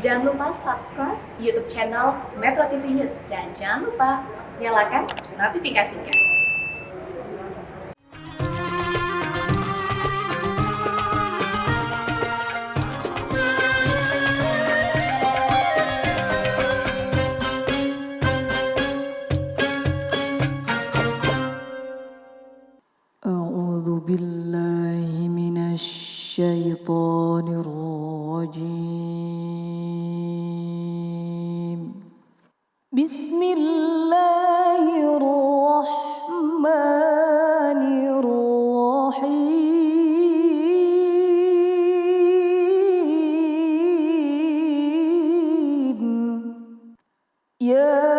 Jangan lupa subscribe YouTube channel Metro TV News dan jangan lupa nyalakan notifikasinya. أعوذ بالله من الشيطان الرجيم بسم الله الرحمن الرحيم يا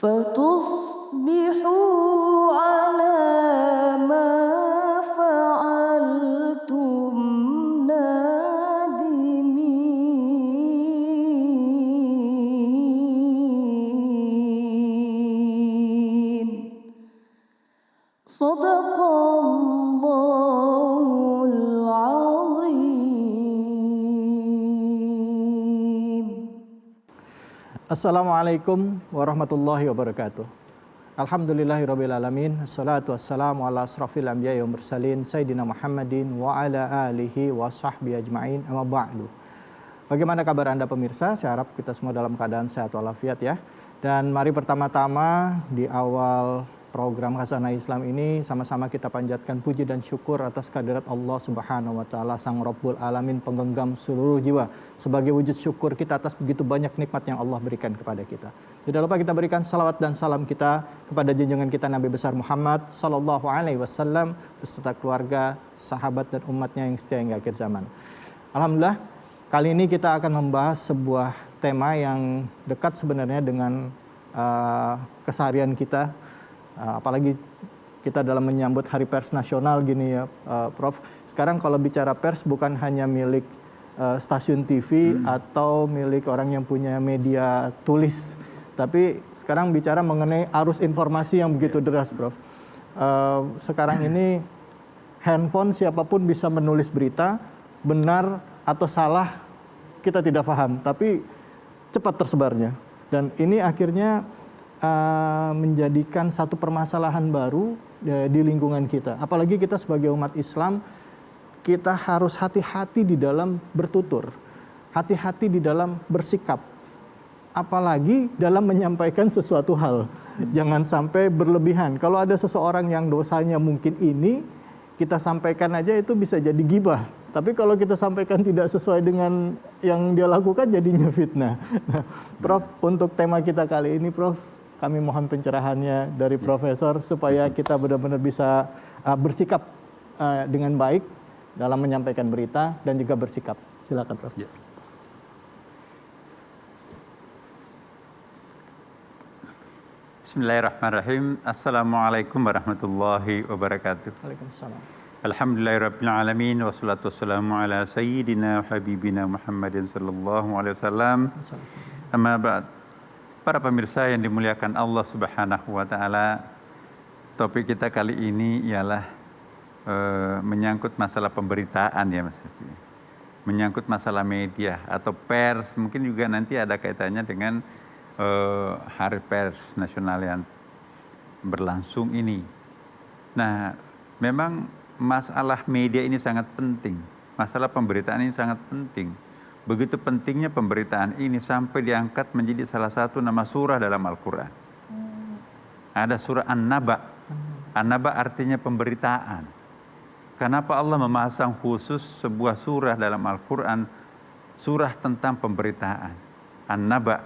فتصبحوا على ما فعلتم نادمين صدق الله العظيم. Assalamualaikum warahmatullahi wabarakatuh. Alhamdulillahirrabbilalamin. Assalatu wassalamu ala asrafil anbiya wa mursalin Sayyidina Muhammadin wa ala alihi wa sahbihi ajma'in amma ba'du. Bagaimana kabar Anda pemirsa? Saya harap kita semua dalam keadaan sehat walafiat ya. Dan mari pertama-tama di awal program Khazanah Islam ini sama-sama kita panjatkan puji dan syukur atas kehadirat Allah Subhanahu wa taala Sang Rabbul Alamin, penggenggam seluruh jiwa, sebagai wujud syukur kita atas begitu banyak nikmat yang Allah berikan kepada kita. Tidak lupa kita berikan salawat dan salam kita kepada junjungan kita Nabi besar Muhammad sallallahu alaihi wasallam beserta keluarga, sahabat dan umatnya yang setia hingga akhir zaman. Alhamdulillah, kali ini kita akan membahas sebuah tema yang dekat sebenarnya dengan keseharian kita. Apalagi kita dalam menyambut Hari Pers Nasional gini ya, Prof. Sekarang kalau bicara pers bukan hanya milik stasiun TV atau milik orang yang punya media tulis, tapi sekarang bicara mengenai arus informasi yang begitu deras, Prof. Sekarang ini handphone siapapun bisa menulis berita, benar atau salah kita tidak paham, tapi cepat tersebarnya. Dan ini akhirnya menjadikan satu permasalahan baru di lingkungan kita. Apalagi kita sebagai umat Islam, kita harus hati-hati di dalam bertutur, hati-hati di dalam bersikap, apalagi dalam menyampaikan sesuatu hal. Jangan sampai berlebihan. Kalau ada seseorang yang dosanya mungkin ini, kita sampaikan aja itu bisa jadi gibah. Tapi kalau kita sampaikan tidak sesuai dengan yang dia lakukan, jadinya fitnah. Nah, Prof, untuk tema kita kali ini, Prof, kami mohon pencerahannya dari Profesor supaya kita benar-benar bisa bersikap dengan baik dalam menyampaikan berita dan juga bersikap. Silakan, Prof. Ya. Bismillahirrahmanirrahim. Assalamualaikum warahmatullahi wabarakatuh. Waalaikumsalam. Alhamdulillahirrabbilalamin. Wassalatu wassalamu ala sayyidina habibina Muhammadin sallallahu alaihi wasallam. Amma ba'd. Para pemirsa yang dimuliakan Allah Subhanahu wa taala, topik kita kali ini ialah menyangkut masalah pemberitaan ya Mas. Menyangkut masalah media atau pers, mungkin juga nanti ada kaitannya dengan Hari Pers Nasional yang berlangsung ini. Nah, memang masalah media ini sangat penting. Masalah pemberitaan ini sangat penting. Begitu pentingnya pemberitaan ini sampai diangkat menjadi salah satu nama surah dalam Al-Quran. Ada surah An-Naba. An-Naba artinya pemberitaan. Kenapa Allah memasang khusus sebuah surah dalam Al-Quran, surah tentang pemberitaan, An-Naba?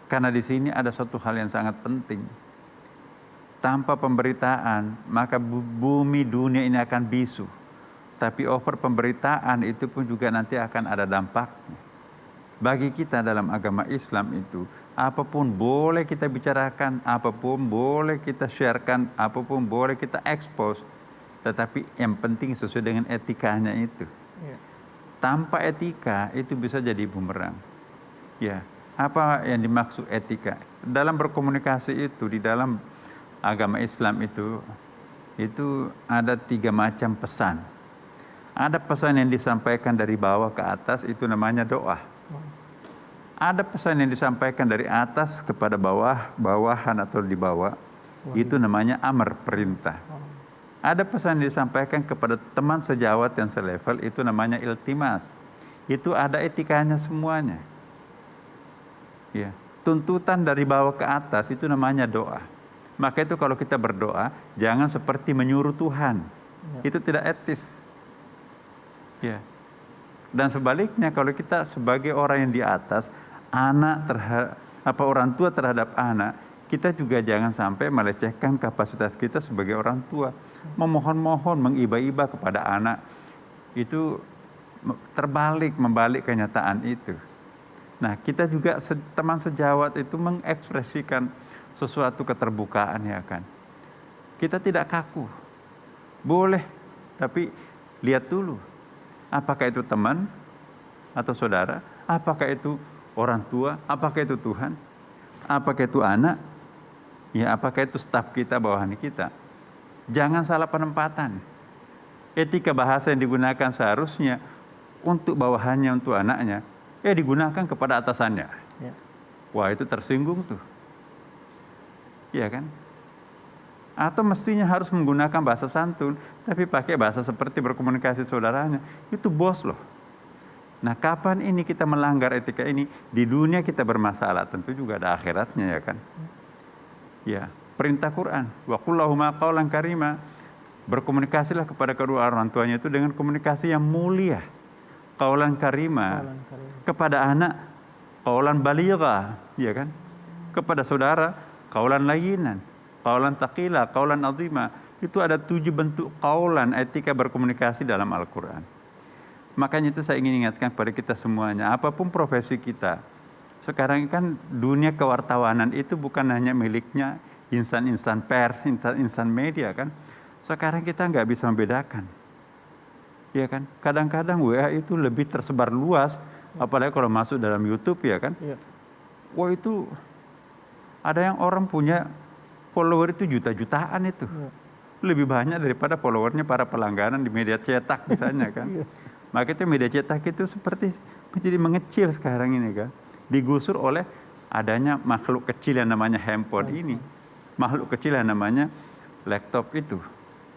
Karena di sini ada satu hal yang sangat penting. Tanpa pemberitaan, maka bumi dunia ini akan bisu. Tapi over pemberitaan itu pun juga nanti akan ada dampaknya. Bagi kita dalam agama Islam itu, apapun boleh kita bicarakan, apapun boleh kita sharekan, apapun boleh kita expose. Tetapi yang penting sesuai dengan etikanya itu. Tanpa etika itu bisa jadi bumerang. Ya, apa yang dimaksud etika? Dalam berkomunikasi itu, di dalam agama Islam itu ada 3 macam pesan. Ada pesan yang disampaikan dari bawah ke atas, itu namanya doa. Ada pesan yang disampaikan dari atas kepada bawah, bawahan atau di bawah, itu namanya amar, perintah. Ada pesan yang disampaikan kepada teman sejawat yang selevel, itu namanya iltimas. Itu ada etikanya semuanya. Ya, tuntutan dari bawah ke atas itu namanya doa. Maka itu kalau kita berdoa, jangan seperti menyuruh Tuhan. Itu tidak etis. Ya. Dan sebaliknya kalau kita sebagai orang yang di atas, orang tua terhadap anak, kita juga jangan sampai melecehkan kapasitas kita sebagai orang tua. Memohon-mohon, mengiba-iba kepada anak, itu membalik kenyataan itu. Nah, kita juga teman sejawat itu mengekspresikan sesuatu keterbukaan, ya kan. Kita tidak kaku. Boleh, tapi lihat dulu. Apakah itu teman atau saudara? Apakah itu orang tua? Apakah itu Tuhan? Apakah itu anak? Ya, apakah itu staf kita, bawahan kita? Jangan salah penempatan. Etika bahasa yang digunakan seharusnya untuk bawahannya, untuk anaknya, digunakan kepada atasannya. Ya. Wah, itu tersinggung tuh. Iya kan? Atau mestinya harus menggunakan bahasa santun, tapi pakai bahasa seperti berkomunikasi saudaranya. Itu bos loh. Nah, kapan ini kita melanggar etika ini? Di dunia kita bermasalah, tentu juga ada akhiratnya, ya kan? Ya, perintah Quran, wa qul lahuma qawlan karima. Berkomunikasilah kepada kedua orang tuanya itu dengan komunikasi yang mulia. Qawlan karima. Kepada anak, qawlan baligha, ya kan? Kepada saudara, qawlan layyinan, qawlan taqila, qawlan azima. Itu ada 7 bentuk qawlan, etika berkomunikasi dalam Al-Quran. Makanya itu saya ingin ingatkan kepada kita semuanya, apapun profesi kita. Sekarang kan dunia kewartawanan itu bukan hanya miliknya insan-insan pers, insan media kan. Sekarang kita nggak bisa membedakan. Ya kan? Kadang-kadang WA itu lebih tersebar luas, apalagi kalau masuk dalam YouTube, ya kan. Ya. Wah, itu ada yang orang punya follower itu juta-jutaan itu. Ya. Lebih banyak daripada followernya para pelanggaran di media cetak misalnya kan. Ya. Maka itu media cetak itu seperti menjadi mengecil sekarang ini kan. Digusur oleh adanya makhluk kecil yang namanya handphone ini. Makhluk kecil yang namanya laptop itu.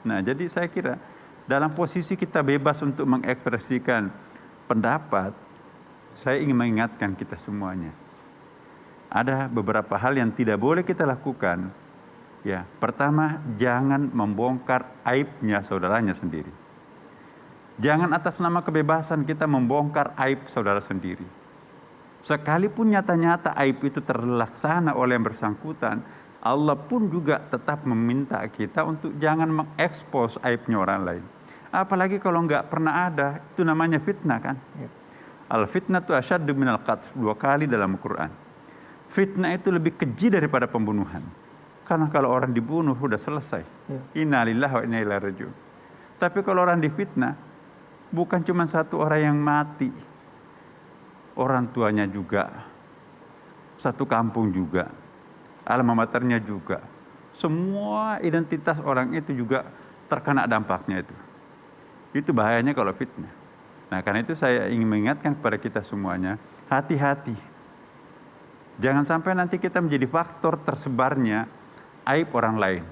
Nah, jadi saya kira dalam posisi kita bebas untuk mengekspresikan pendapat, saya ingin mengingatkan kita semuanya. Ada beberapa hal yang tidak boleh kita lakukan. Ya, pertama, jangan membongkar aibnya saudaranya sendiri. Jangan atas nama kebebasan kita membongkar aib saudara sendiri. Sekalipun nyata-nyata aib itu terlaksana oleh yang bersangkutan, Allah pun juga tetap meminta kita untuk jangan mengekspos aibnya orang lain. Apalagi kalau nggak pernah ada, itu namanya fitnah kan. Al-fitnatu asyaddu minal qatl, 2 kali dalam Al-Quran. Fitnah itu lebih keji daripada pembunuhan. Karena kalau orang dibunuh sudah selesai. Inna lillahi wa inna ilaihi raji'un. Tapi kalau orang difitnah, bukan cuma satu orang yang mati, orang tuanya juga, satu kampung juga, alma maternya juga, semua identitas orang itu juga terkena dampaknya itu. Itu bahayanya kalau fitnah. Nah, karena itu saya ingin mengingatkan kepada kita semuanya, hati-hati. Jangan sampai nanti kita menjadi faktor tersebarnya aib orang lain.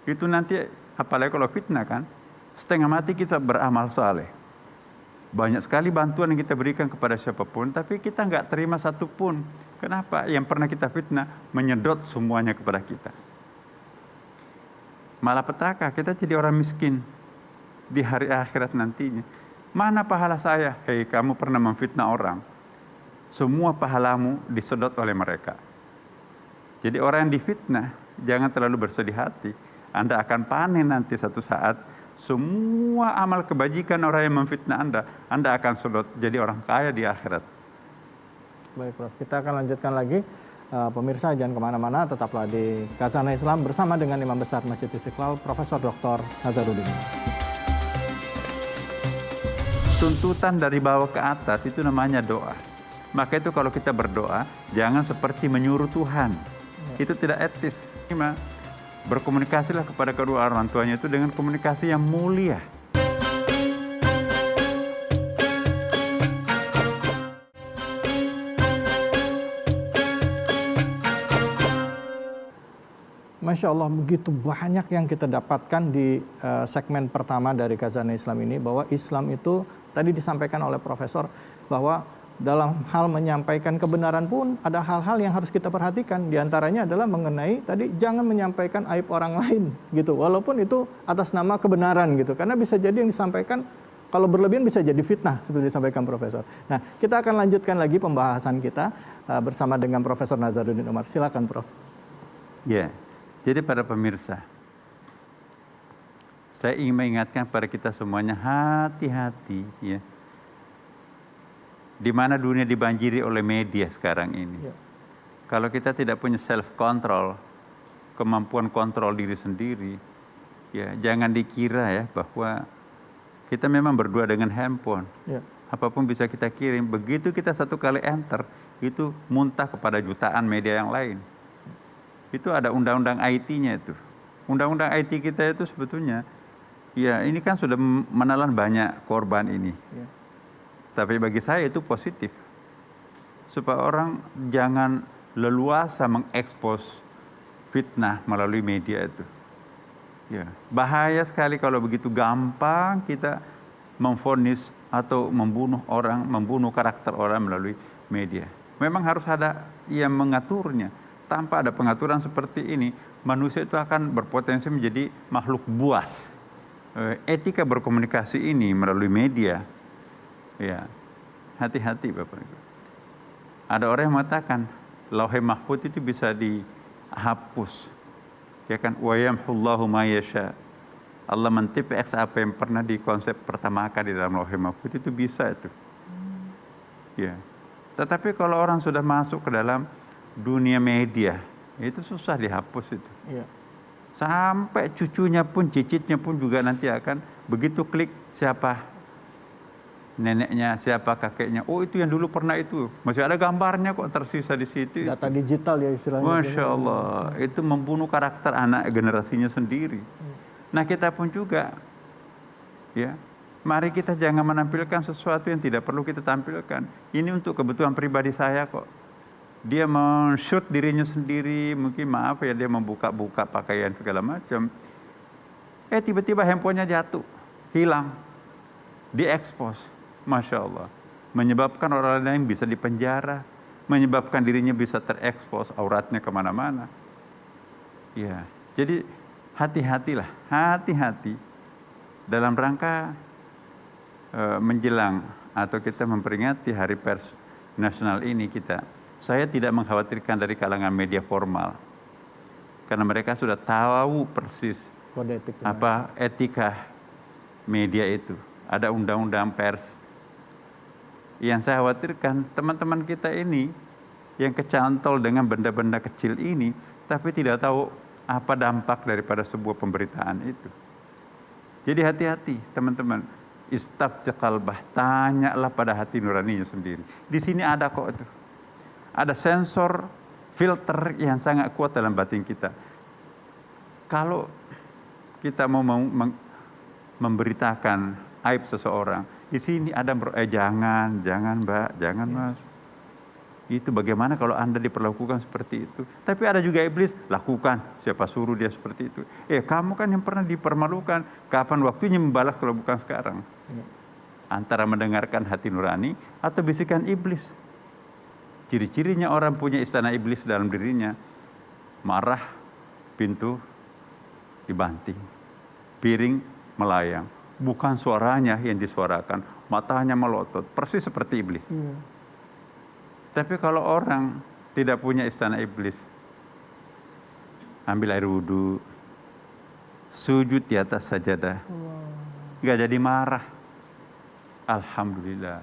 Itu nanti, apalagi kalau fitnah kan, setengah mati kita beramal saleh. Banyak sekali bantuan yang kita berikan kepada siapapun, tapi kita nggak terima satu pun. Kenapa? Yang pernah kita fitnah menyedot semuanya kepada kita. Malapetaka, kita jadi orang miskin di hari akhirat nantinya. Mana pahala saya? Hei, kamu pernah memfitnah orang. Semua pahalamu disedot oleh mereka. Jadi orang yang difitnah, jangan terlalu bersedih hati. Anda akan panen nanti satu saat. Semua amal kebajikan orang yang memfitnah Anda akan sedot jadi orang kaya di akhirat. Baik Prof, kita akan lanjutkan lagi. Pemirsa jangan kemana-mana, tetaplah di Khazanah Islam bersama dengan Imam Besar Masjid Istiqlal, Profesor Dr. Nazarudin. Tuntutan dari bawah ke atas itu namanya doa. Maka itu kalau kita berdoa, jangan seperti menyuruh Tuhan. Itu tidak etis. Berkomunikasilah kepada kedua orang tuanya itu dengan komunikasi yang mulia. Masya Allah, begitu banyak yang kita dapatkan di segmen pertama dari Khazanah Islam ini, bahwa Islam itu tadi disampaikan oleh Profesor bahwa dalam hal menyampaikan kebenaran pun ada hal-hal yang harus kita perhatikan. Di antaranya adalah mengenai tadi jangan menyampaikan aib orang lain gitu, walaupun itu atas nama kebenaran gitu, karena bisa jadi yang disampaikan kalau berlebihan bisa jadi fitnah seperti disampaikan Profesor. Nah, kita akan lanjutkan lagi pembahasan kita bersama dengan Profesor Nazarudin Umar. Silakan Prof. Ya, jadi para pemirsa, saya ingin mengingatkan pada kita semuanya hati-hati ya. Di mana dunia dibanjiri oleh media sekarang ini. Ya. Kalau kita tidak punya self control, kemampuan kontrol diri sendiri, ya jangan dikira ya bahwa kita memang berdua dengan handphone. Ya. Apapun bisa kita kirim. Begitu kita satu kali enter, itu muntah kepada jutaan media yang lain. Itu ada undang-undang IT-nya itu. Undang-undang IT kita itu sebetulnya, ya ini kan sudah menelan banyak korban ini. Ya. Tapi bagi saya itu positif. Supaya orang jangan leluasa mengekspos fitnah melalui media itu. Ya, bahaya sekali kalau begitu gampang kita memvonis atau membunuh orang, membunuh karakter orang melalui media. Memang harus ada yang mengaturnya. Tanpa ada pengaturan seperti ini, manusia itu akan berpotensi menjadi makhluk buas. Etika berkomunikasi ini melalui media, ya, hati-hati Bapak Ibu. Ada orang yang mengatakan Lauhul Mahfuz itu bisa dihapus. Ya kan, wa yamhullahu ma yasha. Allah men-TPX apa yang pernah dikonsep pertama kali di dalam Lauhul Mahfuz itu bisa itu. Ya. Tetapi kalau orang sudah masuk ke dalam dunia media, itu susah dihapus itu. Ya. Sampai cucunya pun, cicitnya pun juga nanti akan begitu klik siapa neneknya, siapa kakeknya. Oh itu yang dulu pernah itu. Masih ada gambarnya kok tersisa di situ. Data digital ya istilahnya. Masya Allah. Itu membunuh karakter anak generasinya sendiri. Nah kita pun juga, ya, mari kita jangan menampilkan sesuatu yang tidak perlu kita tampilkan. Ini untuk kebutuhan pribadi saya kok. Dia men-shoot dirinya sendiri, mungkin maaf ya dia membuka-buka pakaian segala macam. Tiba-tiba handphonenya jatuh, hilang, diekspos. Masya Allah, menyebabkan orang lain bisa dipenjara, menyebabkan dirinya bisa terekspos, auratnya kemana-mana. Ya, jadi hati-hatilah, hati-hati dalam rangka menjelang atau kita memperingati Hari Pers Nasional ini kita. Saya tidak mengkhawatirkan dari kalangan media formal, karena mereka sudah tahu persis kode etik apa etika media itu. Ada undang-undang pers. Yang saya khawatirkan teman-teman kita ini yang kecantol dengan benda-benda kecil ini, tapi tidak tahu apa dampak daripada sebuah pemberitaan itu. Jadi hati-hati teman-teman. Istafti qalbah, tanyalah pada hati nuraninya sendiri. Di sini ada kok itu. Ada sensor filter yang sangat kuat dalam batin kita. Kalau kita mau memberitakan aib seseorang, di sini ada jangan Mbak, jangan Mas. Itu bagaimana kalau Anda diperlakukan seperti itu? Tapi ada juga iblis, lakukan, siapa suruh dia seperti itu. Kamu kan yang pernah dipermalukan, kapan waktunya membalas kalau bukan sekarang? Antara mendengarkan hati nurani atau bisikan iblis. Ciri-cirinya orang punya istana iblis dalam dirinya, marah, pintu dibanting, piring melayang. Bukan suaranya yang disuarakan, matanya melotot, persis seperti iblis. Tapi kalau orang tidak punya istana iblis, ambil air wudhu, sujud di atas sajadah, nggak jadi marah. Alhamdulillah,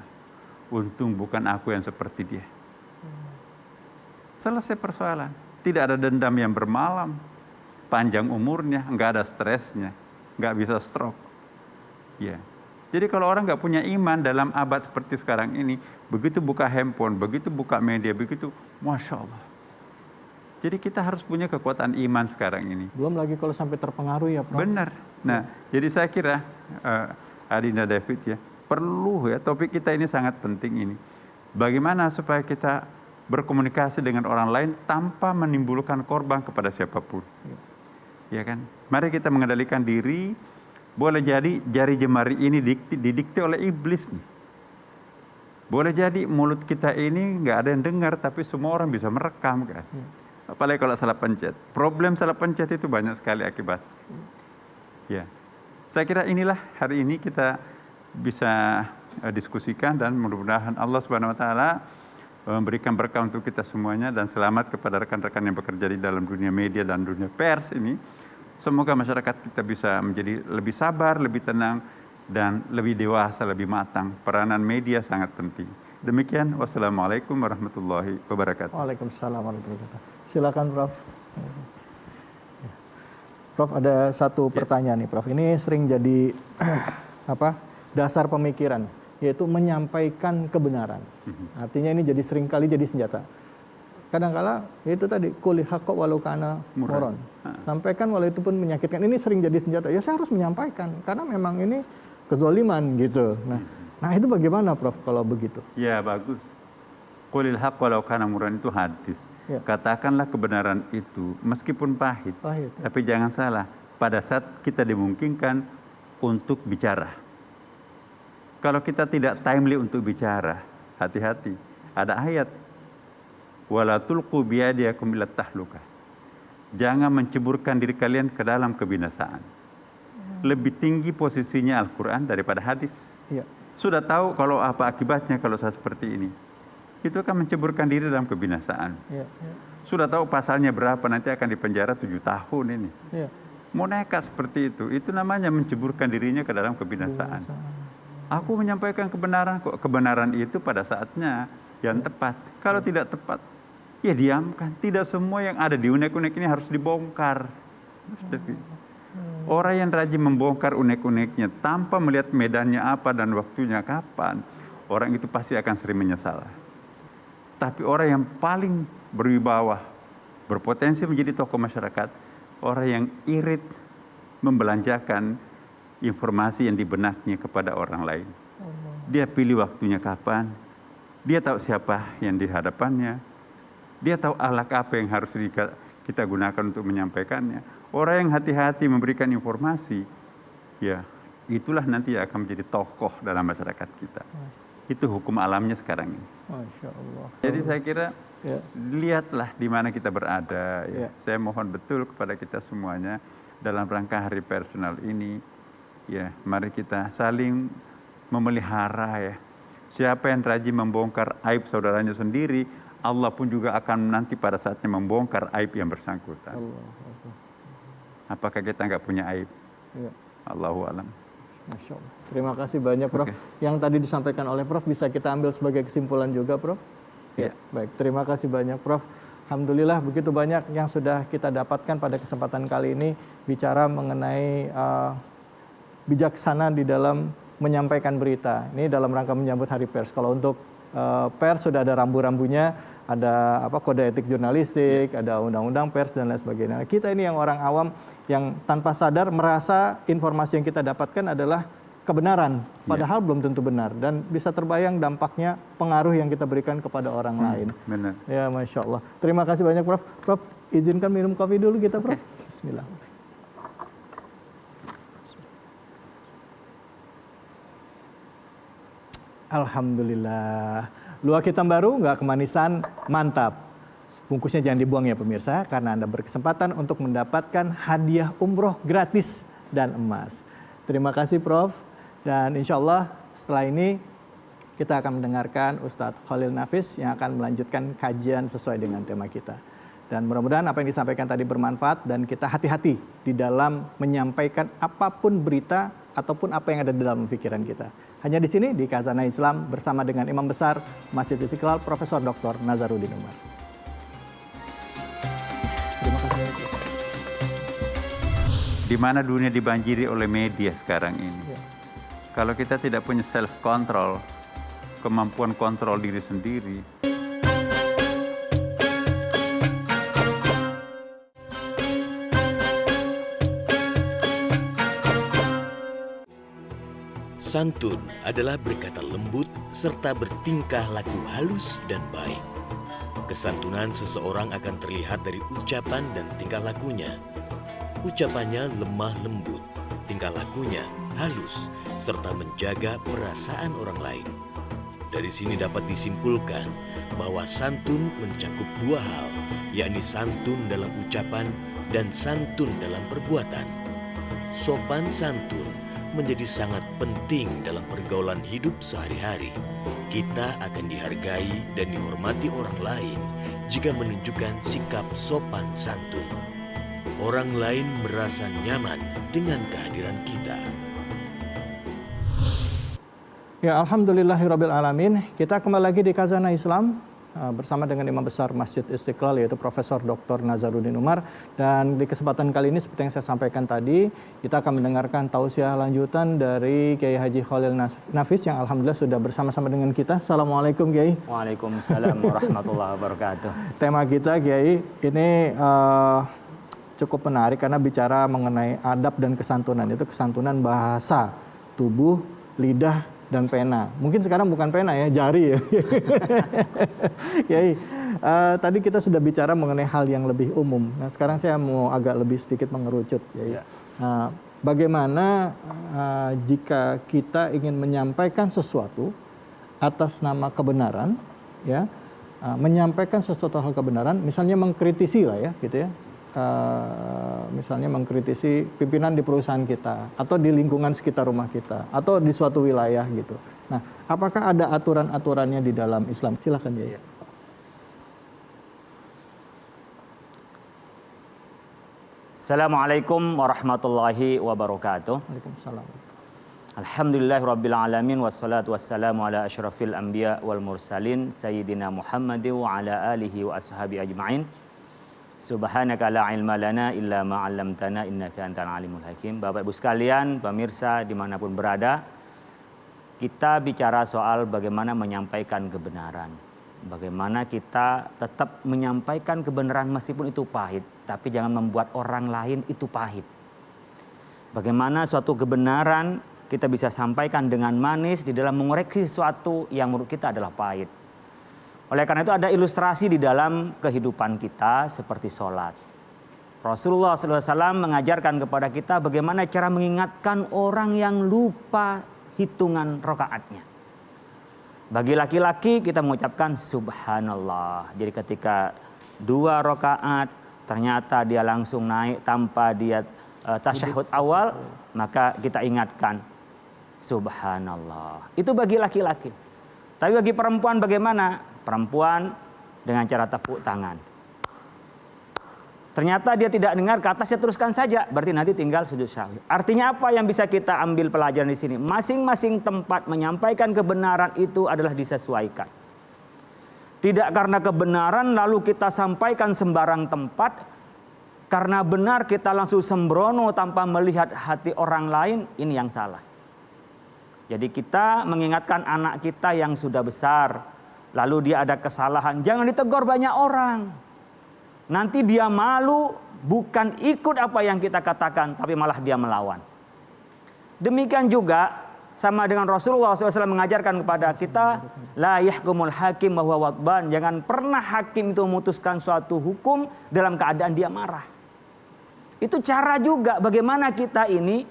untung bukan aku yang seperti dia. Selesai persoalan. Tidak ada dendam yang bermalam, panjang umurnya, nggak ada stresnya, nggak bisa stroke. Ya. Jadi kalau orang nggak punya iman dalam abad seperti sekarang ini, begitu buka handphone, begitu buka media, begitu, Masya Allah. Jadi kita harus punya kekuatan iman sekarang ini. Belum lagi kalau sampai terpengaruh ya Prof. Benar. Nah, jadi saya kira Adinda David ya, perlu ya, topik kita ini sangat penting ini. Bagaimana supaya kita berkomunikasi dengan orang lain tanpa menimbulkan korban kepada siapapun. Ya kan? Mari kita mengendalikan diri. Boleh jadi jari jemari ini didikte oleh iblis nih. Boleh jadi mulut kita ini nggak ada yang dengar, tapi semua orang bisa merekam kan. Apalagi kalau salah pencet. Problem salah pencet itu banyak sekali akibat. Ya, saya kira inilah hari ini kita bisa diskusikan, dan mudah-mudahan Allah Subhanahu Wa Taala memberikan berkah untuk kita semuanya, dan selamat kepada rekan-rekan yang bekerja di dalam dunia media dan dunia pers ini. Semoga masyarakat kita bisa menjadi lebih sabar, lebih tenang, dan lebih dewasa, lebih matang. Peranan media sangat penting. Demikian, wassalamualaikum warahmatullahi wabarakatuh. Waalaikumsalam warahmatullahi wabarakatuh. Silakan Prof. Prof, ada satu pertanyaan nih Prof. Ini sering jadi dasar pemikiran, yaitu menyampaikan kebenaran. Artinya ini jadi sering kali jadi senjata. Kadang-kala itu tadi kuli haqqa walau kana muron. Sampaikan walau itu pun menyakitkan. Ini sering jadi senjata. Ya saya harus menyampaikan karena memang ini kezaliman gitu. Nah itu bagaimana Prof kalau begitu? Ya bagus. Qulil haqqa walau kana muron itu hadis. Ya. Katakanlah kebenaran itu meskipun pahit. Tapi jangan salah, pada saat kita dimungkinkan untuk bicara. Kalau kita tidak timely untuk bicara, hati-hati. Ada ayat, wala tulqu biyadikum ila tahluka. Jangan menceburkan diri kalian ke dalam kebinasaan. Lebih tinggi posisinya Al-Quran daripada hadis. Ya. Sudah tahu kalau apa akibatnya kalau saya seperti ini. Itu akan menceburkan diri dalam kebinasaan. Ya. Sudah tahu pasalnya berapa, nanti akan dipenjara 7 tahun ini. Ya. Mau nekat seperti itu namanya menceburkan dirinya ke dalam kebinasaan. Aku menyampaikan kebenaran kok. Kebenaran itu pada saatnya yang tepat. Kalau tidak tepat, ya diamkan. Tidak semua yang ada di unek-unek ini harus dibongkar. Orang yang rajin membongkar unek-uneknya tanpa melihat medannya apa dan waktunya kapan, orang itu pasti akan sering menyesal. Tapi orang yang paling berwibawa, berpotensi menjadi tokoh masyarakat, orang yang irit membelanjakan informasi yang di benaknya kepada orang lain. Dia pilih waktunya kapan, dia tahu siapa yang di hadapannya, dia tahu alat apa yang harus kita gunakan untuk menyampaikannya. Orang yang hati-hati memberikan informasi, ya itulah nanti akan menjadi tokoh dalam masyarakat kita. Itu hukum alamnya sekarang ini. Masya Allah. Jadi saya kira lihatlah di mana kita berada. Ya. Saya mohon betul kepada kita semuanya dalam rangka Hari Personal ini, ya mari kita saling memelihara ya. Siapa yang rajin membongkar aib saudaranya sendiri, Allah pun juga akan nanti pada saatnya membongkar aib yang bersangkutan. Apakah kita nggak punya aib? Ya. Allahu a'lam. Masya Allah. Terima kasih banyak Prof. Yang tadi disampaikan oleh Prof bisa kita ambil sebagai kesimpulan juga Prof. Ya. Baik, terima kasih banyak Prof. Alhamdulillah begitu banyak yang sudah kita dapatkan pada kesempatan kali ini bicara mengenai bijaksana di dalam menyampaikan berita. Ini dalam rangka menyambut Hari Pers. Kalau untuk pers sudah ada rambu-rambunya, ada kode etik jurnalistik, ada undang-undang pers dan lain sebagainya. Kita ini yang orang awam yang tanpa sadar merasa informasi yang kita dapatkan adalah kebenaran, padahal belum tentu benar, dan bisa terbayang dampaknya, pengaruh yang kita berikan kepada orang lain. Benar. Ya, Masya Allah. Terima kasih banyak, Prof. Prof, izinkan minum kopi dulu kita, Prof. Bismillah. Alhamdulillah. Luak hitam baru, nggak kemanisan, mantap. Bungkusnya jangan dibuang ya pemirsa, karena Anda berkesempatan untuk mendapatkan hadiah umroh gratis dan emas. Terima kasih Prof. Dan insya Allah setelah ini kita akan mendengarkan Ustadz Khalil Nafis yang akan melanjutkan kajian sesuai dengan tema kita. Dan mudah-mudahan apa yang disampaikan tadi bermanfaat dan kita hati-hati di dalam menyampaikan apapun berita ataupun apa yang ada di dalam pikiran kita. Hanya di sini di Khazanah Islam bersama dengan Imam Besar Masjid Istiqlal Profesor Dr. Nazaruddin Umar. Terima kasih. Di mana dunia dibanjiri oleh media sekarang ini. Ya. Kalau kita tidak punya self control, kemampuan kontrol diri sendiri, Santun adalah berkata lembut serta bertingkah laku halus dan baik. Kesantunan seseorang akan terlihat dari ucapan dan tingkah lakunya. Ucapannya lemah lembut, tingkah lakunya halus, serta menjaga perasaan orang lain. Dari sini dapat disimpulkan bahwa santun mencakup dua hal, yakni santun dalam ucapan dan santun dalam perbuatan. Sopan santun menjadi sangat penting dalam pergaulan hidup sehari-hari. Kita akan dihargai dan dihormati orang lain jika menunjukkan sikap sopan santun. Orang lain merasa nyaman dengan kehadiran kita. Ya, alhamdulillahirabbil alamin. Kita kembali lagi di Khazanah Islam bersama dengan Imam Besar Masjid Istiqlal yaitu Profesor Dr. Nazaruddin Umar, dan di kesempatan kali ini seperti yang saya sampaikan tadi, kita akan mendengarkan tausiah lanjutan dari Kiai Haji Khalil Nafis yang alhamdulillah sudah bersama-sama dengan kita. Assalamualaikum Kiai. Waalaikumsalam warahmatullahi wabarakatuh. Tema kita Kiai ini cukup menarik karena bicara mengenai adab dan kesantunan, itu kesantunan bahasa, tubuh, lidah, dan pena. Mungkin sekarang bukan pena ya, jari ya. Kiai, tadi kita sudah bicara mengenai hal yang lebih umum. Nah, sekarang saya mau agak lebih sedikit mengerucut, Kiai. Bagaimana jika kita ingin menyampaikan sesuatu atas nama kebenaran, ya, menyampaikan sesuatu hal kebenaran, misalnya mengkritisi lah ya, gitu ya. Misalnya mengkritisi pimpinan di perusahaan kita atau di lingkungan sekitar rumah kita atau di suatu wilayah gitu. Nah, apakah ada aturan-aturannya di dalam Islam? Silakan ya. Assalamualaikum warahmatullahi wabarakatuh. Waalaikumsalam. Alhamdulillahirabbil alamin wassalatu wassalamu ala asyrafil anbiya wal mursalin sayyidina Muhammadin wa ala alihi wa ashabi ajmain. Subhanaka la ilma lana illa ma 'allamtana innaka antal alimul hakim. Bapak Ibu sekalian, pemirsa dimanapun berada, kita bicara soal bagaimana menyampaikan kebenaran. Bagaimana kita tetap menyampaikan kebenaran meskipun itu pahit, tapi jangan membuat orang lain itu pahit. Bagaimana suatu kebenaran kita bisa sampaikan dengan manis di dalam mengoreksi sesuatu yang menurut kita adalah pahit. Oleh karena itu ada ilustrasi di dalam kehidupan kita seperti sholat. Rasulullah SAW mengajarkan kepada kita bagaimana cara mengingatkan orang yang lupa hitungan rakaatnya. Bagi laki-laki kita mengucapkan subhanallah. Jadi ketika 2 rakaat ternyata dia langsung naik tanpa dia tasyahud awal, maka kita ingatkan subhanallah. Itu bagi laki-laki. Tapi bagi perempuan bagaimana? Perempuan dengan cara tepuk tangan. Ternyata dia tidak dengar, ke atas ya teruskan saja. Berarti nanti tinggal sujud sahwi. Artinya apa yang bisa kita ambil pelajaran di sini? Masing-masing tempat menyampaikan kebenaran itu adalah disesuaikan. Tidak karena kebenaran lalu kita sampaikan sembarang tempat. Karena benar kita langsung sembrono tanpa melihat hati orang lain, ini yang salah. Jadi kita mengingatkan anak kita yang sudah besar, lalu dia ada kesalahan, jangan ditegur banyak orang. Nanti dia malu, bukan ikut apa yang kita katakan, tapi malah dia melawan. Demikian juga sama dengan Rasulullah SAW mengajarkan kepada kita, la yahkumul hakim wa huwa ghadban. Jangan pernah hakim itu memutuskan suatu hukum dalam keadaan dia marah. Itu cara juga bagaimana kita ini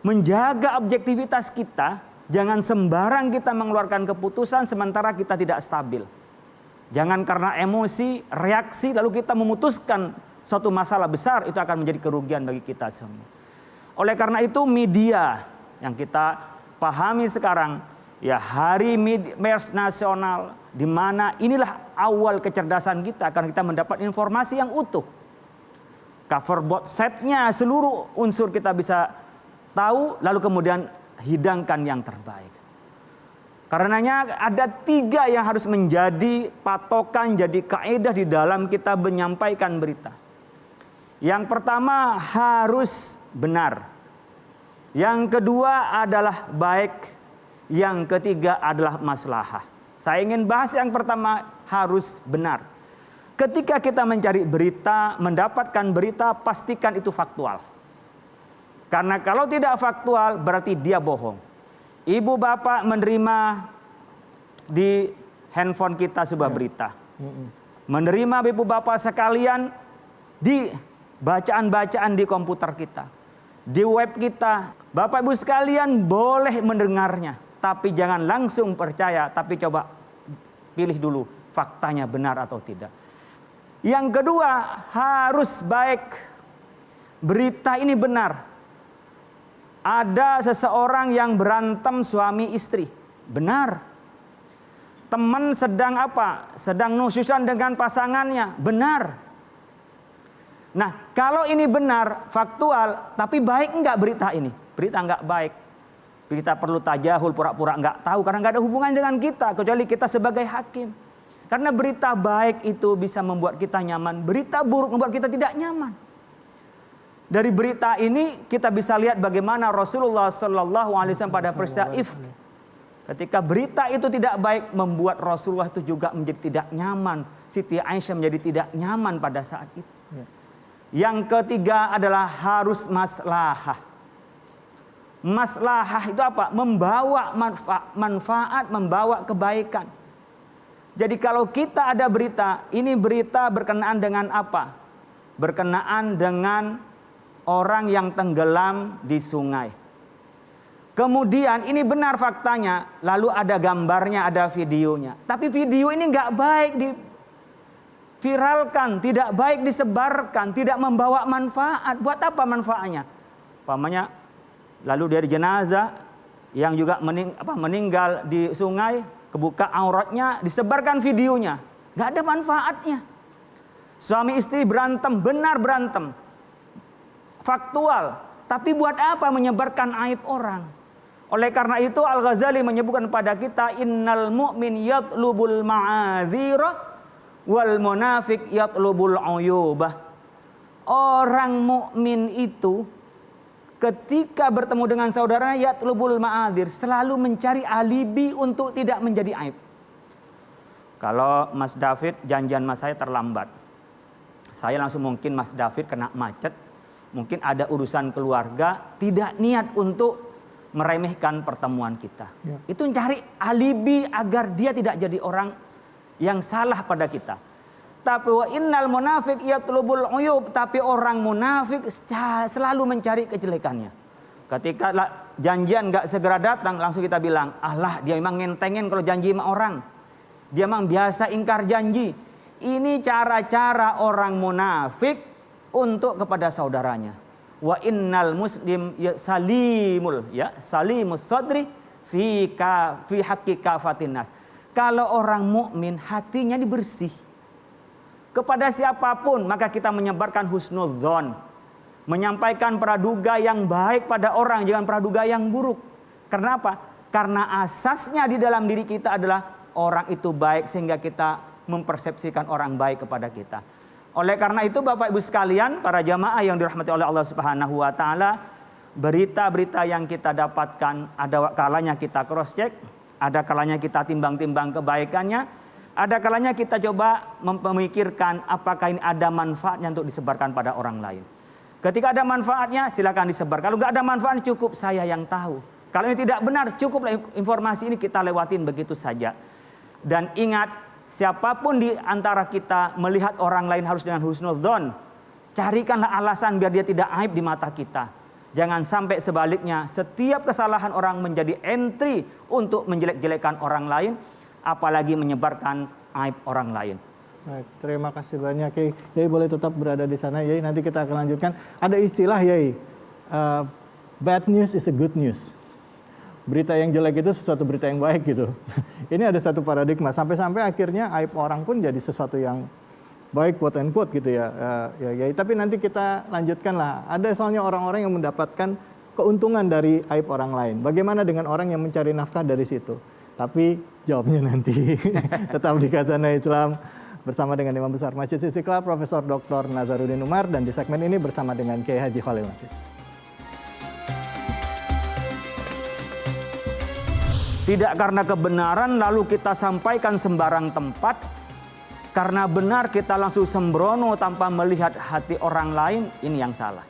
menjaga objektivitas kita. Jangan sembarang kita mengeluarkan keputusan sementara kita tidak stabil. Jangan karena emosi, reaksi lalu kita memutuskan suatu masalah besar, itu akan menjadi kerugian bagi kita semua. Oleh karena itu media yang kita pahami sekarang, ya hari pers nasional, di mana inilah awal kecerdasan kita karena kita mendapat informasi yang utuh. Cover board setnya seluruh unsur kita bisa tahu, lalu kemudian hidangkan yang terbaik. Karenanya ada 3 yang harus menjadi patokan, jadi kaidah di dalam kita menyampaikan berita. Yang pertama harus benar. Yang kedua adalah baik. Yang ketiga adalah maslahah. Saya ingin bahas yang pertama, harus benar. Ketika kita mencari berita, mendapatkan berita, pastikan itu faktual. Karena kalau tidak faktual berarti dia bohong. Ibu bapak menerima di handphone kita sebuah berita. Menerima ibu bapak sekalian di bacaan-bacaan di komputer kita. Di web kita. Bapak ibu sekalian boleh mendengarnya. Tapi jangan langsung percaya. Tapi coba pilih dulu faktanya benar atau tidak. Yang kedua harus baik. Berita ini benar. Ada seseorang yang berantem suami istri. Benar. Teman sedang apa? Sedang nususan dengan pasangannya. Benar. Nah, kalau ini benar, faktual, tapi baik enggak berita ini? Berita enggak baik. Kita perlu tajahul, pura-pura enggak tahu karena enggak ada hubungan dengan kita, kecuali kita sebagai hakim. Karena berita baik itu bisa membuat kita nyaman, berita buruk membuat kita tidak nyaman. Dari berita ini kita bisa lihat bagaimana Rasulullah SAW pada peristiwa Ifk. Ketika berita itu tidak baik membuat Rasulullah itu juga menjadi tidak nyaman. Siti Aisyah menjadi tidak nyaman pada saat itu. Yang ketiga adalah harus maslahah. Maslahah itu apa? Membawa manfaat, membawa kebaikan. Jadi kalau kita ada berita, ini berita berkenaan dengan apa? Berkenaan dengan orang yang tenggelam di sungai. Kemudian ini benar faktanya, lalu ada gambarnya, ada videonya. Tapi video ini nggak baik diviralkan, tidak baik disebarkan, tidak membawa manfaat. Buat apa manfaatnya? Pamannya lalu dari jenazah yang juga meninggal di sungai, kebuka auratnya, disebarkan videonya. Nggak ada manfaatnya. Suami istri berantem, benar berantem. Faktual. Tapi buat apa menyebarkan aib orang? Oleh karena itu Al-Ghazali menyebutkan pada kita, innal mu'min yatlubul ma'adzira wal munafik yatlubul uyubah. Orang mukmin itu ketika bertemu dengan saudaranya yatlubul ma'adzir, selalu mencari alibi untuk tidak menjadi aib. Kalau Mas David janjian mas saya terlambat, saya langsung mungkin Mas David kena macet, mungkin ada urusan keluarga, tidak niat untuk meremehkan pertemuan kita. Ya. Itu mencari alibi agar dia tidak jadi orang yang salah pada kita. Tapi wa innal munafik yatlubul uyub, tapi orang munafik selalu mencari kejelekannya. Ketika janjian enggak segera datang, langsung kita bilang, "Alah, dia memang ngentengin kalau janji sama orang. Dia memang biasa ingkar janji." Ini cara-cara orang munafik untuk kepada saudaranya. Wa innal muslim salimus sadri fi haqqi kafatin nas. Kalau orang mukmin hatinya dibersih kepada siapapun, maka kita menyebarkan husnudzon, menyampaikan praduga yang baik pada orang, jangan praduga yang buruk. Karena apa? Karena asasnya di dalam diri kita adalah orang itu baik, sehingga kita mempersepsikan orang baik kepada kita. Oleh karena itu Bapak Ibu sekalian, para jamaah yang dirahmati oleh Allah Subhanahu wa taala, berita-berita yang kita dapatkan ada kalanya kita cross check, ada kalanya kita timbang-timbang kebaikannya, ada kalanya kita coba memikirkan apakah ini ada manfaatnya untuk disebarkan pada orang lain. Ketika ada manfaatnya silakan disebar. Kalau nggak ada manfaat cukup saya yang tahu. Kalau ini tidak benar, cukuplah informasi ini kita lewatin begitu saja. Dan ingat, siapapun di antara kita melihat orang lain harus dengan husnudzon. Carikanlah alasan biar dia tidak aib di mata kita. Jangan sampai sebaliknya, setiap kesalahan orang menjadi entry untuk menjelek-jelekan orang lain, apalagi menyebarkan aib orang lain. Baik, terima kasih banyak Yai. Yai boleh tetap berada di sana Yai. Nanti kita akan lanjutkan. Ada istilah Yai, bad news is a good news. Berita yang jelek itu sesuatu berita yang baik gitu. Ini ada satu paradigma sampai-sampai akhirnya aib orang pun jadi sesuatu yang baik quote and quote gitu ya. Ya. Tapi nanti kita lanjutkan lah. Ada soalnya orang-orang yang mendapatkan keuntungan dari aib orang lain. Bagaimana dengan orang yang mencari nafkah dari situ? Tapi jawabnya nanti. Tetap di Khazanah Islam bersama dengan Imam Besar Masjid Istiqlal Profesor Dr. Nazaruddin Umar, dan di segmen ini bersama dengan Kiai Haji Khalil Nafis. Tidak karena kebenaran lalu kita sampaikan sembarang tempat. Karena benar kita langsung sembrono tanpa melihat hati orang lain, ini yang salah.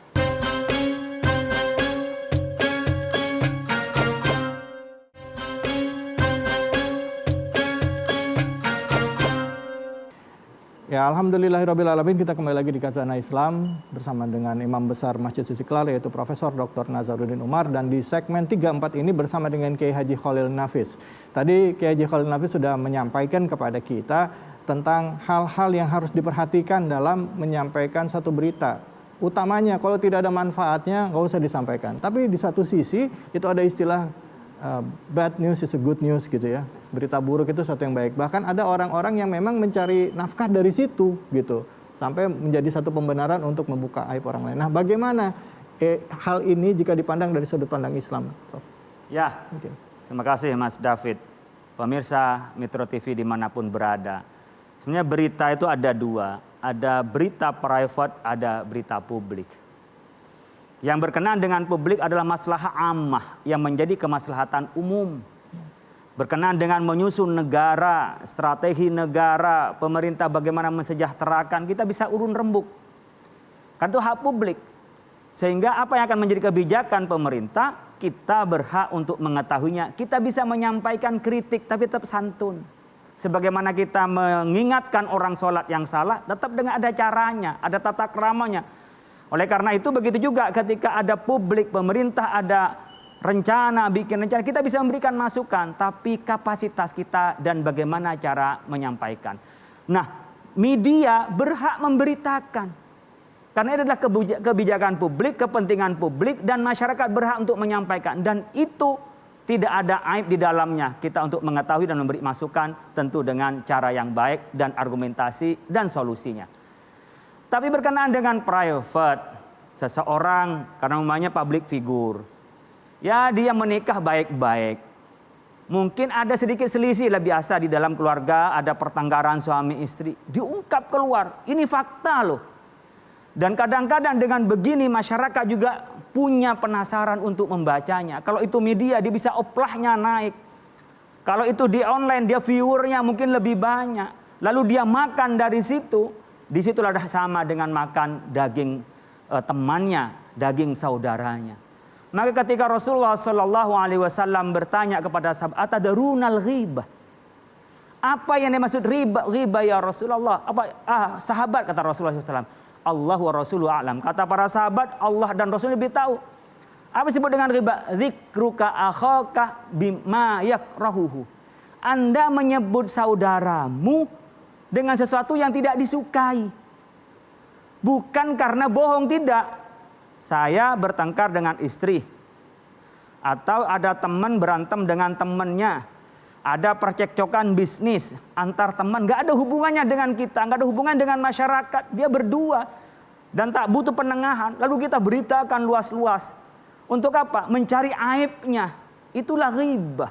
Ya, alhamdulillahirrabbilalamin, kita kembali lagi di Khazanah Islam bersama dengan Imam Besar Masjid Istiqlal yaitu Profesor Dr. Nazaruddin Umar, dan di segmen 3-4 ini bersama dengan Kiai Haji Khalil Nafis. Tadi Kiai Haji Khalil Nafis sudah menyampaikan kepada kita tentang hal-hal yang harus diperhatikan dalam menyampaikan satu berita. Utamanya kalau tidak ada manfaatnya nggak usah disampaikan. Tapi di satu sisi itu ada istilah bad news is a good news gitu ya. Berita buruk itu sesuatu yang baik. Bahkan ada orang-orang yang memang mencari nafkah dari situ gitu. Sampai menjadi satu pembenaran untuk membuka aib orang lain. Nah, bagaimana hal ini jika dipandang dari sudut pandang Islam, Prof? Ya, terima kasih Mas David. Pemirsa Metro TV dimanapun berada. Sebenarnya berita itu ada dua. Ada berita private, ada berita publik. Yang berkenaan dengan publik adalah maslahah ammah yang menjadi kemaslahatan umum. Berkenaan dengan menyusun negara, strategi negara, pemerintah bagaimana mensejahterakan, kita bisa urun rembuk. Kan itu hak publik. Sehingga apa yang akan menjadi kebijakan pemerintah, kita berhak untuk mengetahuinya. Kita bisa menyampaikan kritik tapi tetap santun. Sebagaimana kita mengingatkan orang sholat yang salah, tetap dengan ada caranya, ada tata keramanya. Oleh karena itu begitu juga ketika ada publik, pemerintah ada rencana, bikin rencana, kita bisa memberikan masukan. Tapi kapasitas kita dan bagaimana cara menyampaikan. Nah, media berhak memberitakan. Karena itu adalah kebijakan publik, kepentingan publik, dan masyarakat berhak untuk menyampaikan. Dan itu tidak ada aib di dalamnya. Kita untuk mengetahui dan memberi masukan tentu dengan cara yang baik dan argumentasi dan solusinya. Tapi berkenaan dengan private, seseorang karena namanya public figure, ya dia menikah baik-baik. Mungkin ada sedikit selisih lah biasa di dalam keluarga, ada pertengkaran suami istri, diungkap keluar, ini fakta loh. Dan kadang-kadang dengan begini masyarakat juga punya penasaran untuk membacanya. Kalau itu media dia bisa oplahnya naik. Kalau itu di online dia viewernya mungkin lebih banyak. Lalu dia makan dari situ. Disitulah sama dengan makan daging temannya, daging saudaranya. Maka ketika Rasulullah SAW bertanya kepada sahabat, "Atadarunal ghibah?" Apa yang dimaksud riba ya Rasulullah? Sahabat kata Rasulullah SAW, Allah wa Rasuluhu a'lam. Kata para sahabat, Allah dan Rasul lebih tahu. Apa disebut dengan riba? Dzikruka akhaka bima yakrahuhu. Anda menyebut saudaramu dengan sesuatu yang tidak disukai. Bukan karena bohong, tidak. Saya bertengkar dengan istri. Atau ada teman berantem dengan temannya. Ada percekcokan bisnis antar teman. Gak ada hubungannya dengan kita. Gak ada hubungan dengan masyarakat. Dia berdua. Dan tak butuh penengahan. Lalu kita beritakan luas-luas. Untuk apa? Mencari aibnya. Itulah ghibah.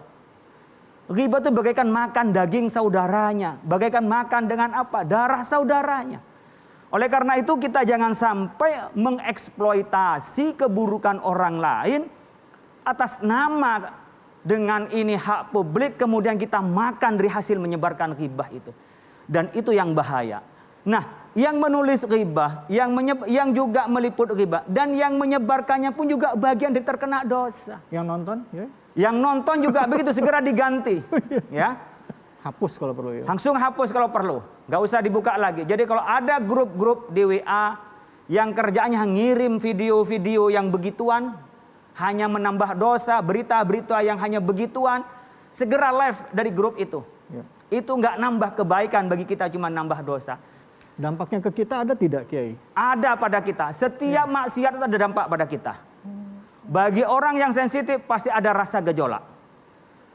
Ghibah itu bagaikan makan daging saudaranya. Bagaikan makan dengan apa? Darah saudaranya. Oleh karena itu kita jangan sampai mengeksploitasi keburukan orang lain atas nama dengan ini hak publik, kemudian kita makan dari hasil menyebarkan ghibah itu. Dan itu yang bahaya. Nah, yang menulis ghibah, yang juga meliput ghibah, dan yang menyebarkannya pun juga bagian dari terkena dosa. Yang nonton, ya? Yang nonton juga begitu, segera diganti. Ya, Hapus kalau perlu ya. langsung hapus kalau perlu, nggak usah dibuka lagi. Jadi kalau ada grup-grup di WA yang kerjaannya ngirim video-video yang begituan, hanya menambah dosa, berita-berita yang hanya begituan, segera live dari grup itu. Ya. Itu nggak nambah kebaikan bagi kita, cuma nambah dosa. Dampaknya ke kita ada tidak, Kiai? Ada pada kita. Setiap maksiat itu ada dampak pada kita. Bagi orang yang sensitif pasti ada rasa gejolak.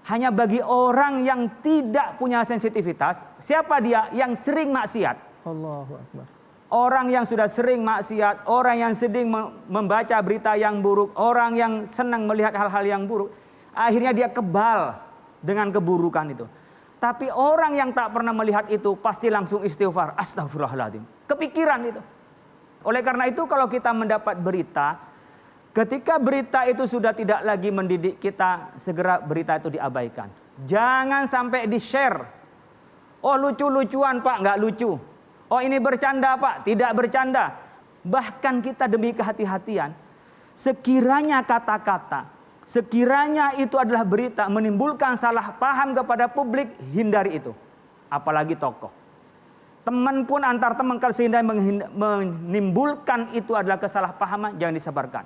Hanya bagi orang yang tidak punya sensitivitas, siapa dia? Yang sering maksiat. Allahu Akbar. Orang yang sudah sering maksiat, orang yang sering membaca berita yang buruk, orang yang senang melihat hal-hal yang buruk, akhirnya dia kebal dengan keburukan itu. Tapi orang yang tak pernah melihat itu pasti langsung istighfar, astagfirullahaladzim. Kepikiran itu. Oleh karena itu kalau kita mendapat berita, ketika berita itu sudah tidak lagi mendidik kita, segera berita itu diabaikan. Jangan sampai di-share. Oh lucu-lucuan Pak, nggak lucu. Oh ini bercanda Pak, tidak bercanda. Bahkan kita demi kehati-hatian, sekiranya kata-kata, sekiranya itu adalah berita menimbulkan salah paham kepada publik, hindari itu. Apalagi tokoh. Teman pun antar teman kalau sehingga menimbulkan itu adalah kesalahpahaman, jangan disebarkan.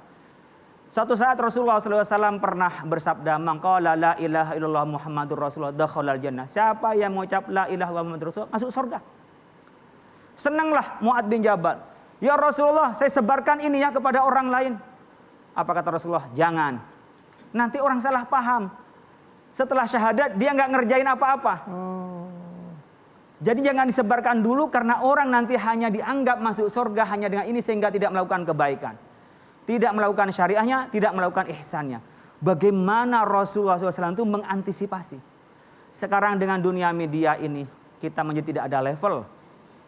Suatu saat Rasulullah SAW pernah bersabda, "Maqala la ilaha illallah Muhammadur Rasulullah dakhalal jannah." Siapa yang mengucap la ilaha illallah Muhammadur Rasulullah masuk surga. Senanglah Mu'adz bin Jabal. Ya Rasulullah, saya sebarkan ini ya kepada orang lain. Apa kata Rasulullah? Jangan. Nanti orang salah paham. Setelah syahadat dia nggak ngerjain apa-apa. Jadi jangan disebarkan dulu karena orang nanti hanya dianggap masuk surga hanya dengan ini sehingga tidak melakukan kebaikan. Tidak melakukan syariahnya, tidak melakukan ihsannya. Bagaimana Rasulullah SAW itu mengantisipasi. Sekarang dengan dunia media ini kita menjadi tidak ada level.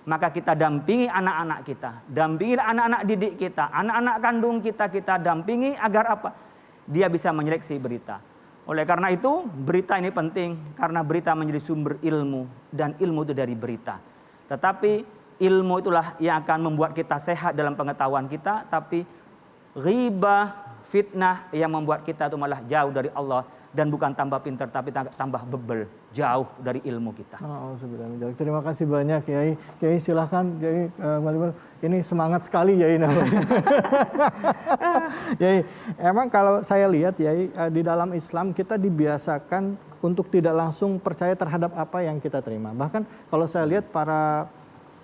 Maka kita dampingi anak-anak kita, dampingi anak-anak didik kita, anak-anak kandung kita, kita dampingi agar apa? Dia bisa menyeleksi berita. Oleh karena itu, berita ini penting karena berita menjadi sumber ilmu dan ilmu itu dari berita. Tetapi ilmu itulah yang akan membuat kita sehat dalam pengetahuan kita, tapi ghibah, fitnah yang membuat kita itu malah jauh dari Allah dan bukan tambah pintar tapi tambah bebel, jauh dari ilmu kita. Terima kasih banyak Kiai. Kiai silahkan Kiai, ini semangat sekali Kiai. Kiai, emang kalau saya lihat Kiai, di dalam Islam kita dibiasakan untuk tidak langsung percaya terhadap apa yang kita terima. Bahkan kalau saya lihat para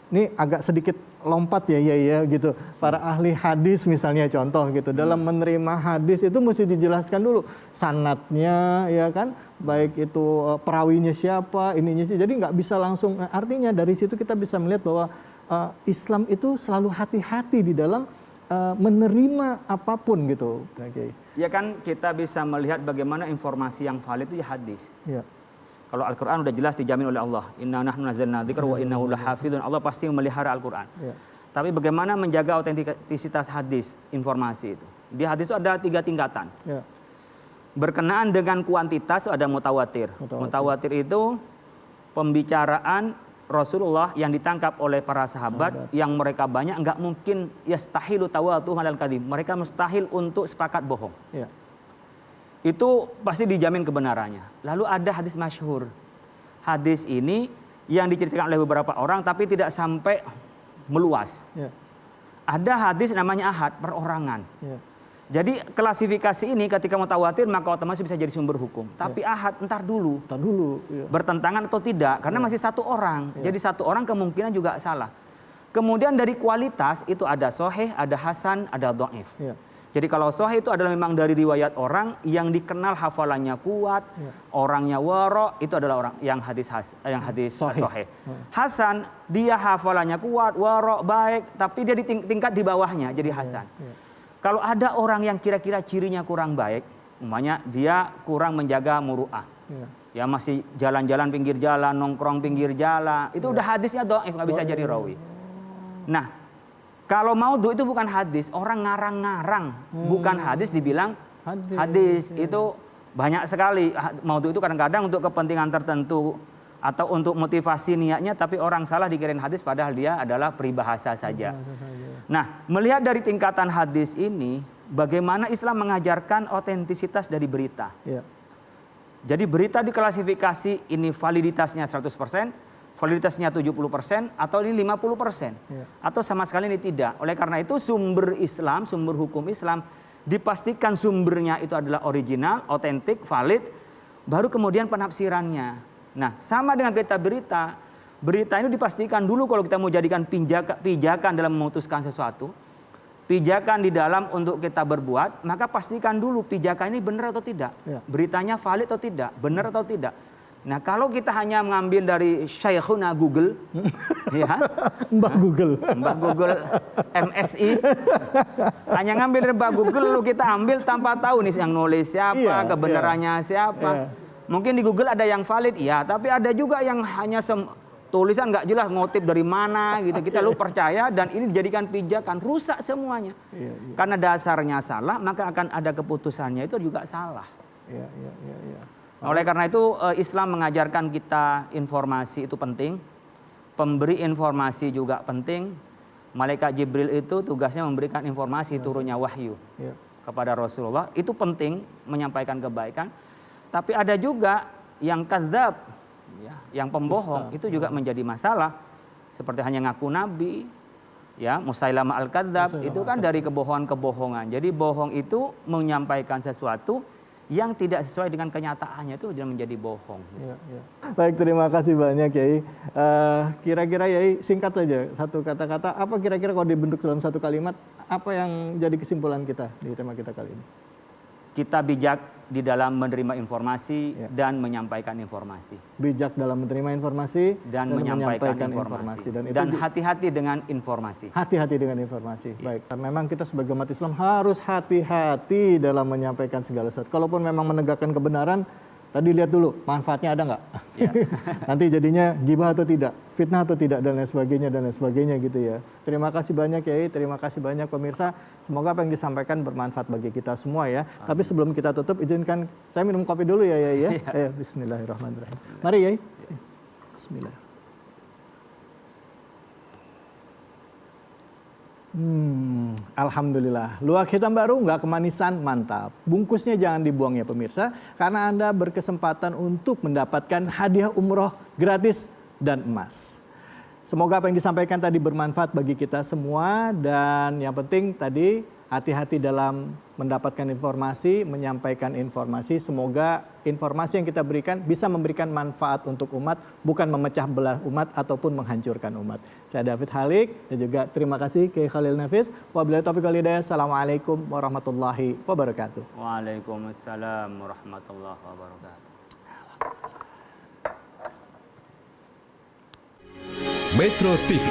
ini agak sedikit lompat ya gitu. Para ahli hadis misalnya contoh gitu. Dalam menerima hadis itu mesti dijelaskan dulu sanadnya ya kan. Baik itu perawinya siapa, ininya sih. Jadi nggak bisa langsung. Artinya dari situ kita bisa melihat bahwa Islam itu selalu hati-hati di dalam menerima apapun gitu. Ya kan kita bisa melihat bagaimana informasi yang valid itu ya hadis. Ya. Kalau Al-Quran udah jelas dijamin oleh Allah. Inna nahnu nazzalna dzikra wa innahu lahafizun. Allah pasti memelihara Al-Quran. Ya. Tapi bagaimana menjaga autentisitas hadis, informasi itu. Di hadis itu ada 3 tingkatan. Ya. Berkenaan dengan kuantitas itu ada mutawatir. Mutawatir itu pembicaraan Rasulullah yang ditangkap oleh para sahabat yang mereka banyak, enggak mungkin yastahilu tawatu halal kadhib. Mereka mustahil untuk sepakat bohong. Ya. Itu pasti dijamin kebenarannya. Lalu ada hadis masyhur. Hadis ini yang diceritakan oleh beberapa orang tapi tidak sampai meluas. Ya. Ada hadis namanya ahad, perorangan. Ya. Jadi klasifikasi ini ketika mutawatir maka otomatis bisa jadi sumber hukum. Tapi ahad entar dulu. Ya. Bertentangan atau tidak karena masih satu orang. Ya. Jadi satu orang kemungkinan juga salah. Kemudian dari kualitas itu ada sahih, ada hasan, ada dhaif. Ya. Jadi kalau sahih itu adalah memang dari riwayat orang yang dikenal hafalannya kuat, orangnya wara, itu adalah orang yang hadis sahih. Hasan dia hafalannya kuat, wara baik, tapi dia di tingkat di bawahnya jadi hasan. Kalau ada orang yang kira-kira cirinya kurang baik, umpamanya dia kurang menjaga muru'ah. Ya masih jalan-jalan pinggir jalan, nongkrong pinggir jalan, itu udah hadisnya dhaif, nggak bisa jadi rawi. Nah, kalau maudhu itu bukan hadis, orang ngarang-ngarang, bukan hadis dibilang hadis. Itu banyak sekali. Maudhu itu kadang-kadang untuk kepentingan tertentu atau untuk motivasi niatnya, tapi orang salah dikirain hadis padahal dia adalah peribahasa saja. Nah, melihat dari tingkatan hadis ini, bagaimana Islam mengajarkan otentisitas dari berita. Ya. Jadi berita diklasifikasi ini validitasnya 100%, validitasnya 70%, atau ini 50%. Atau sama sekali ini tidak. Oleh karena itu sumber Islam, sumber hukum Islam, dipastikan sumbernya itu adalah original, otentik, valid, baru kemudian penafsirannya. Nah, sama dengan kita berita ini dipastikan dulu kalau kita mau jadikan pijakan dalam memutuskan sesuatu, pijakan di dalam untuk kita berbuat, maka pastikan dulu pijakan ini benar atau tidak. Beritanya valid atau tidak, benar atau tidak. Nah, kalau kita hanya mengambil dari Syekhuna Google, ya, Mbak Google, MSI, hanya ngambil dari Mbak Google, lalu kita ambil tanpa tahu nih yang nulis siapa, kebenarannya siapa. Mungkin di Google ada yang valid, ya, tapi ada juga yang hanya tulisan nggak jelas, ngutip dari mana gitu. Kita lu percaya dan ini dijadikan pijakan, rusak semuanya. Karena dasarnya salah, maka akan ada keputusannya itu juga salah. Oleh karena itu Islam mengajarkan kita informasi itu penting, pemberi informasi juga penting. Malaikat Jibril itu tugasnya memberikan informasi turunnya wahyu kepada Rasulullah. Itu penting, menyampaikan kebaikan. Tapi ada juga yang kadzab, ya, yang pembohong, itu juga menjadi masalah. Seperti hanya ngaku nabi, ya, Musailamah al-Kadzab, itu kan dari kebohongan-kebohongan. Jadi bohong itu menyampaikan sesuatu yang tidak sesuai dengan kenyataannya, itu menjadi bohong. Baik, terima kasih banyak Yai. Kira-kira Yai singkat saja satu kata-kata, apa kira-kira kalau dibentuk dalam satu kalimat, apa yang jadi kesimpulan kita di tema kita kali ini? Kita bijak di dalam menerima informasi dan menyampaikan informasi. Bijak dalam menerima informasi dan menyampaikan informasi. Dan hati-hati dengan informasi. Hati-hati dengan informasi. Baik. Memang kita sebagai umat Islam harus hati-hati dalam menyampaikan segala sesuatu. Kalaupun memang menegakkan kebenaran, tadi lihat dulu manfaatnya ada nggak? Nanti jadinya gibah atau tidak, fitnah atau tidak, dan lain sebagainya gitu ya. Terima kasih banyak Yai, terima kasih banyak pemirsa. Semoga apa yang disampaikan bermanfaat bagi kita semua ya. Tapi sebelum kita tutup, izinkan saya minum kopi dulu ya Yai ya. Ayo, bismillahirrahmanirrahim. Mari Yai. Bismillah. Alhamdulillah, luak hitam baru nggak kemanisan, mantap. Bungkusnya jangan dibuang ya pemirsa, karena Anda berkesempatan untuk mendapatkan hadiah umroh gratis dan emas. Semoga apa yang disampaikan tadi bermanfaat bagi kita semua, dan yang penting tadi hati-hati dalam mendapatkan informasi, menyampaikan informasi. Semoga informasi yang kita berikan bisa memberikan manfaat untuk umat, bukan memecah belah umat ataupun menghancurkan umat. Saya David Halik dan juga terima kasih Kiai Khalil Nafis. Wabillahi taufiq wal hidayah. Assalamualaikum warahmatullahi wabarakatuh. Waalaikumsalam warahmatullahi wabarakatuh. Metro TV